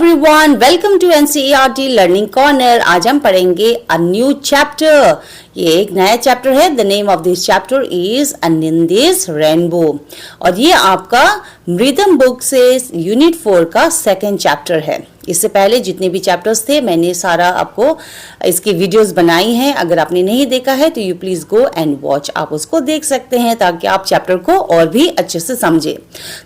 Everyone, welcome to NCERT learning corner. आज हम पढ़ेंगे अ न्यू चैप्टर। ये एक नया चैप्टर है। The name of this chapter is Anandi's rainbow और ये आपका मृदम बुक से यूनिट 4 का सेकंड चैप्टर है। इससे पहले जितने भी चैप्टर्स थे मैंने सारा आपको इसकी वीडियोस बनाई हैं। अगर आपने नहीं देखा है तो you please go and watch, आप उसको देख सकते हैं ताकि आप चैप्टर को और भी अच्छे से समझे।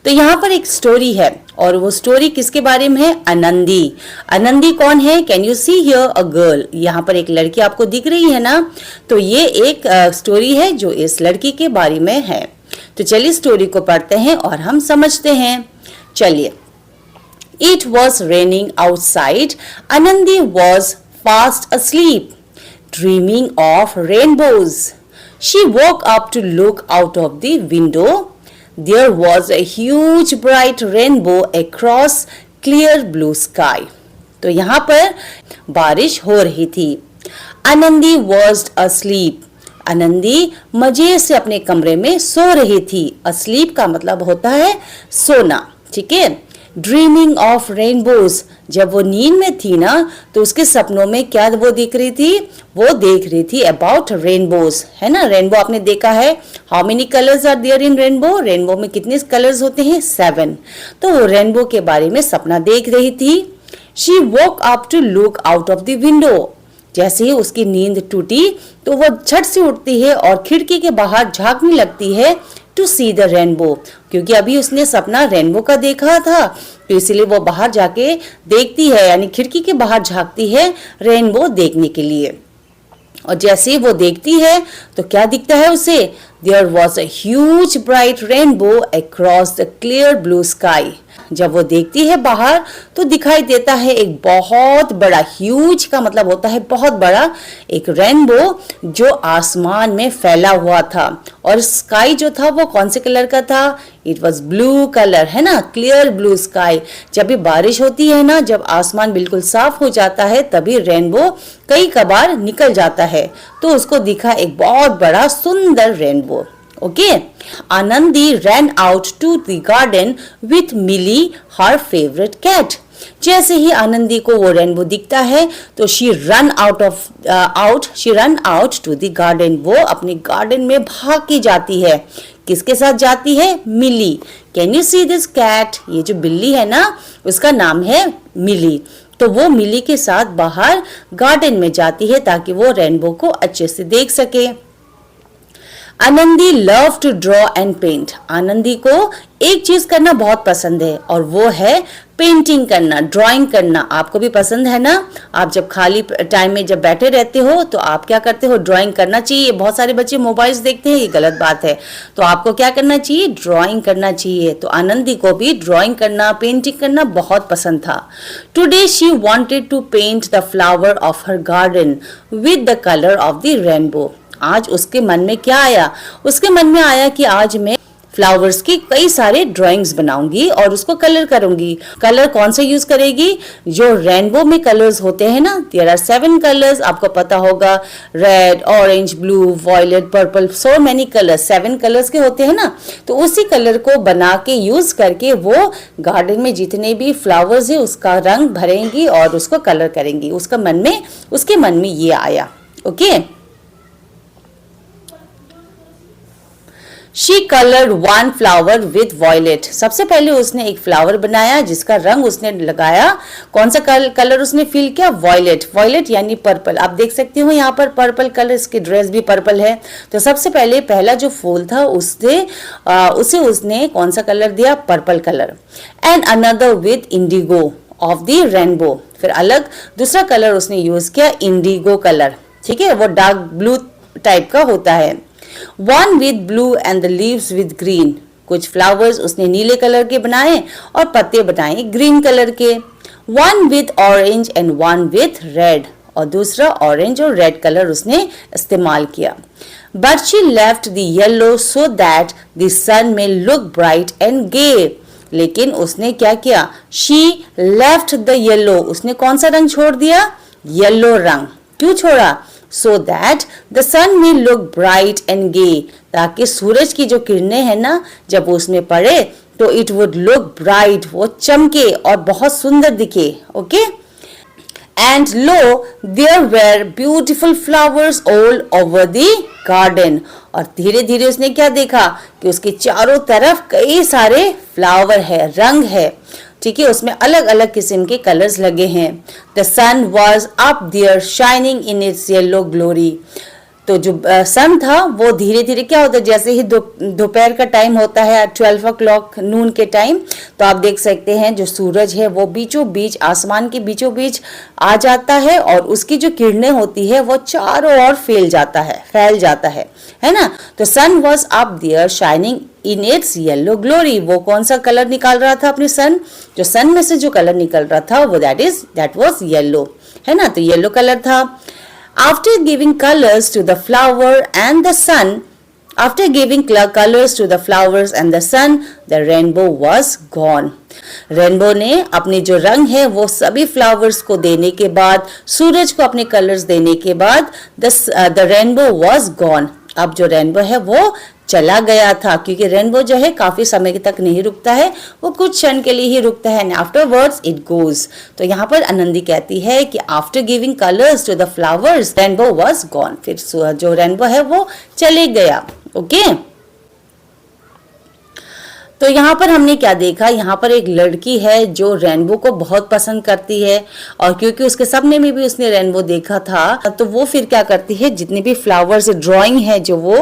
तो यहाँ पर एक स्टोरी है और वो स्टोरी किसके बारे में है? आनंदी। आनंदी कौन है? Can you see here a girl? यहाँ पर एक लड़की आपको दिख रही है ना, तो ये एक स्टोरी है जो इस लड़की के बारे में है। तो चलिए स्टोरी को पढ़ते हैं और हम समझते हैं। चलिए। It was raining outside. Anandi was fast asleep, dreaming of rainbows. She woke up to look out of the window. There was a huge bright rainbow across clear blue sky. तो यहाँ पर बारिश हो रही थी। Anandi was asleep. आनंदी मजे से अपने कमरे में सो रही थी। asleep का मतलब होता है सोना, ठीक है। ड्रीमिंग ऑफ रेनबोज, जब वो नींद में थी ना तो उसके सपनों में क्या वो देख रही थी? वो देख रही थी अबाउट रेनबोज, है ना। रेनबो आपने देखा है। How many colours are there in rainbow? Rainbow में कितने कलर्स होते हैं? 7। तो वो रेनबो के बारे में सपना देख रही थी। She woke up to look out of the window. जैसे ही उसकी नींद टूटी तो वो झट से उठती है और खिड़की के बाहर झांकने लगती है टू सी द रेनबो, क्योंकि अभी उसने सपना रेनबो का देखा था तो इसलिए वो बाहर जाके देखती है, यानी खिड़की के बाहर झांकती है रेनबो देखने के लिए। और जैसे वो देखती है तो क्या दिखता है उसे? There was a huge bright rainbow across the clear blue sky. जब वो देखती है बाहर तो दिखाई देता है एक बहुत बड़ा, ह्यूज का मतलब होता है बहुत बड़ा, एक रेनबो जो आसमान में फैला हुआ था। और स्काई जो था वो कौन से कलर का था? इट वॉज ब्लू कलर, है ना, क्लियर ब्लू स्काई। जब भी बारिश होती है ना, जब आसमान बिल्कुल साफ हो जाता है तभी रेनबो कई कबार निकल जाता है, तो उसको दिखा एक बहुत बड़ा सुंदर rainbow. Okay. Anandi ran out to the garden with Millie, her favourite cat. जैसे ही आनंदी को वो रेनबो दिखता है तो she run out to the garden. वो अपने गार्डन में भाग के जाती है। किसके साथ जाती है? Mili. Can you see this cat? ये जो बिल्ली है ना उसका नाम है मिली। तो वो मिली के साथ बाहर गार्डन में जाती है ताकि वो रेनबो को अच्छे से देख सके। Anandi love to draw and paint. Anandi को एक चीज करना बहुत पसंद है और वो है पेंटिंग करना, ड्राइंग करना। आपको भी पसंद है ना? आप जब खाली टाइम में जब बैठे रहते हो तो आप क्या करते हो? ड्राइंग करना चाहिए। बहुत सारे बच्चे मोबाइल्स देखते हैं, ये गलत बात है। तो आपको क्या करना चाहिए? ड्राइंग करना चाहिए। तो आनंदी को भी ड्राइंग करना, पेंटिंग करना बहुत पसंद था। Today she wanted to paint the flower of her garden with the colour of the rainbow. आज उसके मन में क्या आया? उसके मन में आया कि आज मैं फ्लावर्स की कई सारे ड्राइंग्स बनाऊंगी और उसको कलर करूंगी। कलर कौन से यूज करेगी? जो रेनबो में कलर्स होते हैं ना, देयर आर 7 कलर्स, आपको पता होगा। Red, orange, blue, violet, purple, so many colours, 7 colours के होते हैं ना। तो उसी कलर को बना के यूज करके वो गार्डन में जितने भी फ्लावर्स है उसका रंग भरेंगी और उसको कलर करेंगी। उसके मन में ये आया। Okay. She colored one flower with violet. सबसे पहले उसने एक फ्लावर बनाया जिसका रंग उसने लगाया। कौन सा कलर उसने फिल किया? वॉयलेट। वॉयलेट यानी पर्पल। आप देख सकते हो यहाँ पर पर्पल कलर, इसकी ड्रेस भी पर्पल है। तो सबसे पहले पहला जो फूल था उसे उसने कौन सा कलर दिया? Purple colour. And another with Indigo of the rainbow. फिर अलग दूसरा कलर उसने यूज किया, इंडिगो कलर, ठीक है। वो डार्क ब्लू टाइप का होता है। One with blue and the leaves with green. कुछ फ्लावर्स उसने नीले कलर के बनाए और पत्ते बनाए ग्रीन कलर के। One with orange and one with red. और दूसरा ऑरेंज और रेड कलर उसने इस्तेमाल किया। But she left the yellow so that the sun may look bright and gay. लेकिन उसने क्या किया? She left the yellow. उसने कौन सा रंग छोड़ दिया? येलो रंग। क्यों छोड़ा? so that the sun may look bright and gay, ताकि सूरज की जो किरणें हैं ना जब वो उसमें पड़े तो इट वुड लुक ब्राइट, वो चमके और बहुत सुंदर दिखे. Okay. And lo, there were beautiful flowers all over the garden. और धीरे धीरे उसने क्या देखा कि उसके चारों तरफ कई सारे फ्लावर है, रंग है. ठीक है, उसमें अलग अलग किस्म के कलर्स लगे हैं. The sun was up there shining in its yellow glory. तो जो सन था वो धीरे धीरे क्या होता है, जैसे ही दोपहर का टाइम होता है 12 o'clock नून के टाइम, तो आप देख सकते हैं जो सूरज है वो बीचों बीच, आसमान के बीचों बीच आ जाता है और उसकी जो किरणें होती है वो चारों ओर फैल जाता है ना. तो sun was up there shining in its yellow glory. वो कौन सा कलर निकाल रहा था अपने सन, जो सन में से जो कलर निकल रहा था वो दैट वॉज येलो, है ना. तो येलो कलर था. After giving colors to the flower and the sun, the rainbow was gone. Rainbow ने अपने जो रंग है वो सभी फ्लावर्स को देने के बाद, सूरज को अपने कलर्स देने के बाद, the rainbow was gone. अब जो रेनबो है वो चला गया था, क्योंकि रेनबो जो है काफी समय तक नहीं रुकता है, वो कुछ क्षण के लिए ही रुकता है. And afterwards it goes. तो यहाँ पर आनंदी कहती है कि after giving colours to the flowers rainbow was gone. फिर जो रेनबो है वो चले गया. ओके. तो यहाँ पर हमने क्या देखा, यहाँ पर एक लड़की है जो रेनबो को बहुत पसंद करती है, और क्योंकि उसके सपने में भी उसने रेनबो देखा था, तो वो फिर क्या करती है, जितनी भी फ्लावर्स ड्राइंग है जो वो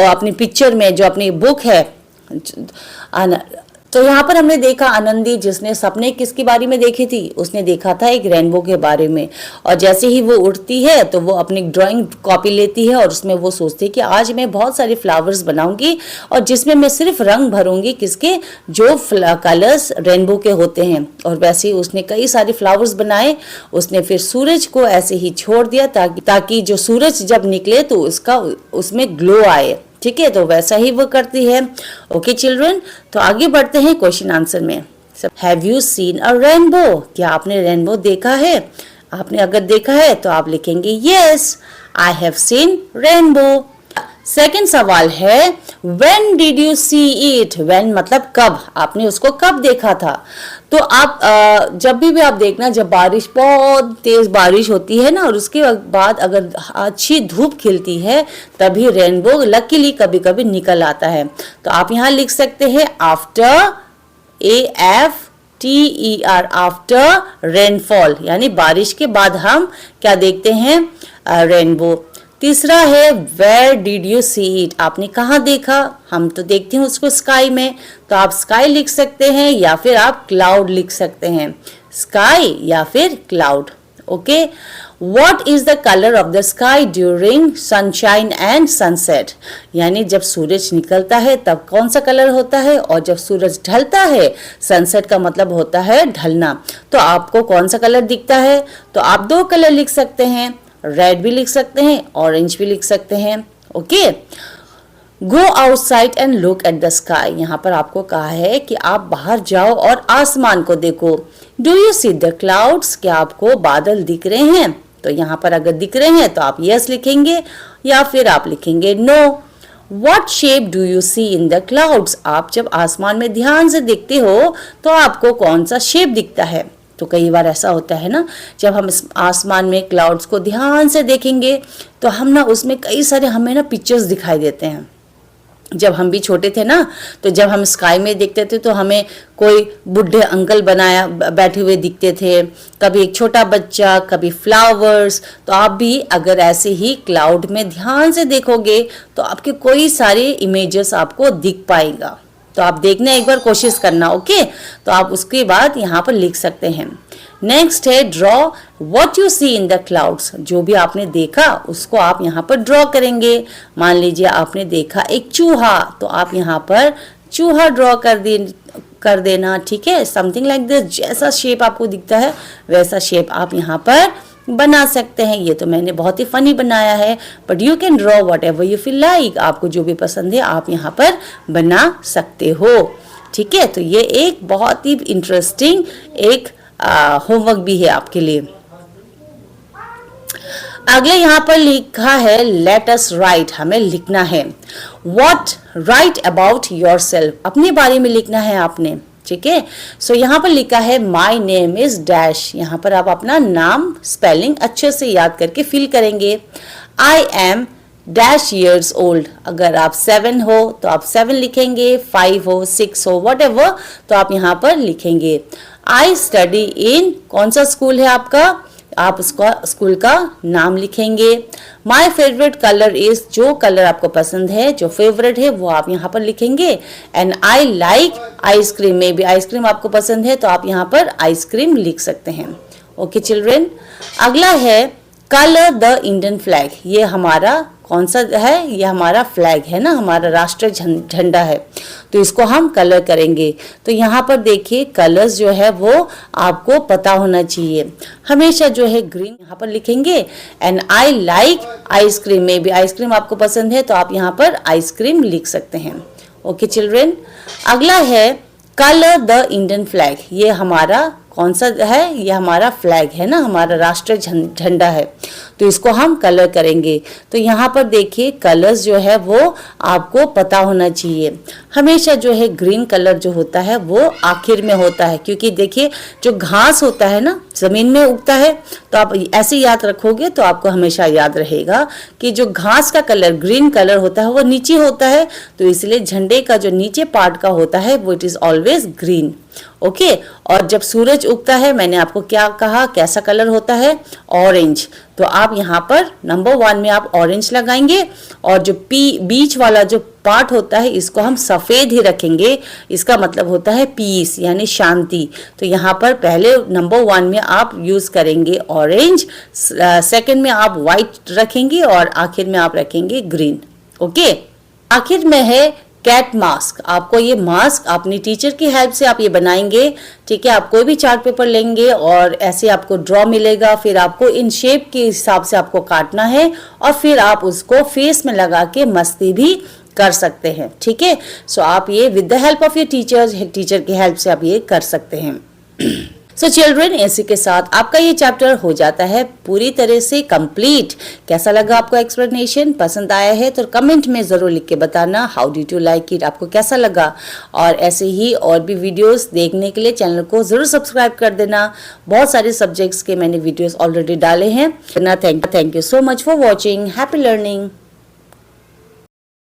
अपनी पिक्चर में, जो अपनी बुक है. तो यहाँ पर हमने देखा आनंदी, जिसने सपने किसके बारे में देखी थी, उसने देखा था एक रेनबो के बारे में. और जैसे ही वो उठती है तो वो अपनी ड्राइंग कॉपी लेती है और उसमें वो सोचती है कि आज मैं बहुत सारे फ्लावर्स बनाऊंगी और जिसमें मैं सिर्फ रंग भरूंगी किसके, जो कलर्स रेनबो के होते हैं. और वैसे ही उसने कई सारे फ्लावर्स बनाए. उसने फिर सूरज को ऐसे ही छोड़ दिया ताकि जो सूरज जब निकले तो उसमें ग्लो आए. ठीक है, तो वैसा ही वो करती है. ओके चिल्ड्रन, तो आगे बढ़ते हैं क्वेश्चन आंसर में. Have you seen a rainbow? क्या आपने रेनबो देखा है? आपने अगर देखा है तो आप लिखेंगे yes, I have seen rainbow. Second सवाल है when did you see it? When मतलब कब, आपने उसको कब देखा था? तो आप जब भी आप देखना, जब बहुत तेज बारिश होती है ना और उसके बाद अगर अच्छी धूप खिलती है तभी रेनबो लकीली कभी कभी निकल आता है. तो आप यहाँ लिख सकते हैं आफ्टर, AFTER, आफ्टर रेनफॉल, यानी बारिश के बाद हम क्या देखते हैं, रेनबो. तीसरा है where did you see it? आपने कहाँ देखा? हम तो देखते हैं उसको स्काई में, तो आप स्काई लिख सकते हैं या फिर आप क्लाउड लिख सकते हैं. स्काई या फिर cloud. Okay. What is the colour of the sky during sunshine and sunset? यानी जब सूरज निकलता है तब कौन सा कलर होता है, और जब सूरज ढलता है, सनसेट का मतलब होता है ढलना, तो आपको कौन सा कलर दिखता है? तो आप दो कलर लिख सकते हैं, रेड भी लिख सकते हैं, ऑरेंज भी लिख सकते हैं. Okay. Go outside and look at the sky. यहाँ पर आपको कहा है कि आप बाहर जाओ और आसमान को देखो. Do you see the clouds? क्या आपको बादल दिख रहे हैं? तो यहाँ पर अगर दिख रहे हैं तो आप यस लिखेंगे या फिर आप लिखेंगे no. What shape do you see in the clouds? आप जब आसमान में ध्यान से देखते हो तो आपको कौन सा शेप दिखता है? तो कई बार ऐसा होता है ना, जब हम आसमान में क्लाउड्स को ध्यान से देखेंगे तो हम ना उसमें कई सारे हमें ना पिक्चर्स दिखाई देते हैं. जब हम भी छोटे थे ना, तो जब हम स्काई में देखते थे तो हमें कोई बूढ़े अंकल बैठे हुए दिखते थे, कभी एक छोटा बच्चा, कभी फ्लावर्स. तो आप भी अगर ऐसे ही क्लाउड में ध्यान से देखोगे तो आपके कोई सारे इमेजेस आपको दिख पाएगा. तो आप देखने एक बार कोशिश करना. ओके. तो आप उसके बाद यहाँ पर लिख सकते हैं. नेक्स्ट है draw what you see in the clouds. जो भी आपने देखा उसको आप यहाँ पर ड्रॉ करेंगे. मान लीजिए आपने देखा एक चूहा, तो आप यहाँ पर चूहा ड्रॉ कर देना. ठीक है, समथिंग लाइक दिस. जैसा शेप आपको दिखता है वैसा शेप आप यहाँ पर बना सकते हैं. ये तो मैंने बहुत ही फनी बनाया है, but you can draw what ever you feel like. आपको जो भी पसंद है आप यहाँ पर बना सकते हो. ठीक है, तो ये एक बहुत ही इंटरेस्टिंग एक होमवर्क भी है आपके लिए. अगले यहाँ पर लिखा है लेट अस राइट, हमें लिखना है। व्हाट राइट अबाउट योरसेल्फ, अपने बारे में लिखना है आपने, ठीक है। सो यहाँ पर लिखा है माई नेम इज डैश, यहाँ पर आप अपना नाम स्पेलिंग अच्छे से याद करके फिल करेंगे। I am dash years old, अगर आप 7 हो तो आप 7 लिखेंगे, 5 हो, 6 हो, वट एवर, तो आप यहाँ पर लिखेंगे। आई स्टडी इन, कौन सा स्कूल है आपका, आप उसका स्कूल का नाम लिखेंगे। माई फेवरेट कलर इज, जो कलर आपको पसंद है, जो फेवरेट है वो आप यहाँ पर लिखेंगे। एंड आई लाइक आइसक्रीम, में भी आइसक्रीम आपको पसंद है तो आप यहाँ पर आइसक्रीम लिख सकते हैं। ओके चिल्ड्रेन, अगला है कलर द इंडियन फ्लैग, ये हमारा कौन सा है, ये हमारा फ्लैग है ना, हमारा राष्ट्रीय झंडा है, तो इसको हम कलर करेंगे। तो यहाँ पर देखिए कलर्स जो है वो आपको पता होना चाहिए। हमेशा जो है ग्रीन यहाँ पर लिखेंगे। एंड आई लाइक आइसक्रीम, में भी आइसक्रीम आपको पसंद है तो आप यहाँ पर आइसक्रीम लिख सकते हैं। ओके चिल्ड्रेन, अगला है कलर द इंडियन फ्लैग, ये हमारा कौन सा है, ये हमारा फ्लैग है ना, हमारा राष्ट्रीय झंडा है, तो इसको हम कलर करेंगे। तो यहाँ पर देखिए कलर्स जो है वो आपको पता होना चाहिए। हमेशा जो है ग्रीन कलर जो होता है वो आखिर में होता है, क्योंकि देखिए जो घास होता है ना जमीन में उगता है, तो आप ऐसे याद रखोगे तो आपको हमेशा याद रहेगा कि जो घास का कलर ग्रीन कलर होता है वो नीचे होता है, तो इसलिए झंडे का जो नीचे पार्ट का होता है वो it is always green. Okay, और जब सूरज उगता है मैंने आपको क्या कहा, कैसा कलर होता है, ऑरेंज, तो आप यहाँ पर नंबर 1 में आप ऑरेंज लगाएंगे। और जो बीच वाला जो पार्ट होता है इसको हम सफेद ही रखेंगे, इसका मतलब होता है पीस यानी शांति, तो यहाँ पर पहले नंबर 1 में आप यूज करेंगे ऑरेंज, सेकंड में आप व्हाइट रखेंगे और आखिर में आप रखेंगे ग्रीन। ओके, आखिर में है कैट मास्क, आपको ये मास्क अपनी टीचर की हेल्प से आप ये बनाएंगे, ठीक है। आप कोई भी चार्ट पेपर लेंगे और ऐसे आपको ड्रॉ मिलेगा, फिर आपको इन शेप के हिसाब से आपको काटना है और फिर आप उसको फेस में लगा के मस्ती भी कर सकते हैं, ठीक है। सो आप ये with the help of your teacher की हेल्प से आप ये कर सकते हैं। सो चिल्ड्रन, इसी के साथ आपका ये चैप्टर हो जाता है पूरी तरह से कंप्लीट। कैसा लगा आपको एक्सप्लेनेशन, पसंद आया है तो कमेंट में जरूर लिख के बताना how did you like it, आपको कैसा लगा। और ऐसे ही और भी वीडियोस देखने के लिए चैनल को जरूर सब्सक्राइब कर देना। बहुत सारे सब्जेक्ट्स के मैंने वीडियोस ऑलरेडी डाले हैं। Thank you so much for watching. Happy learning.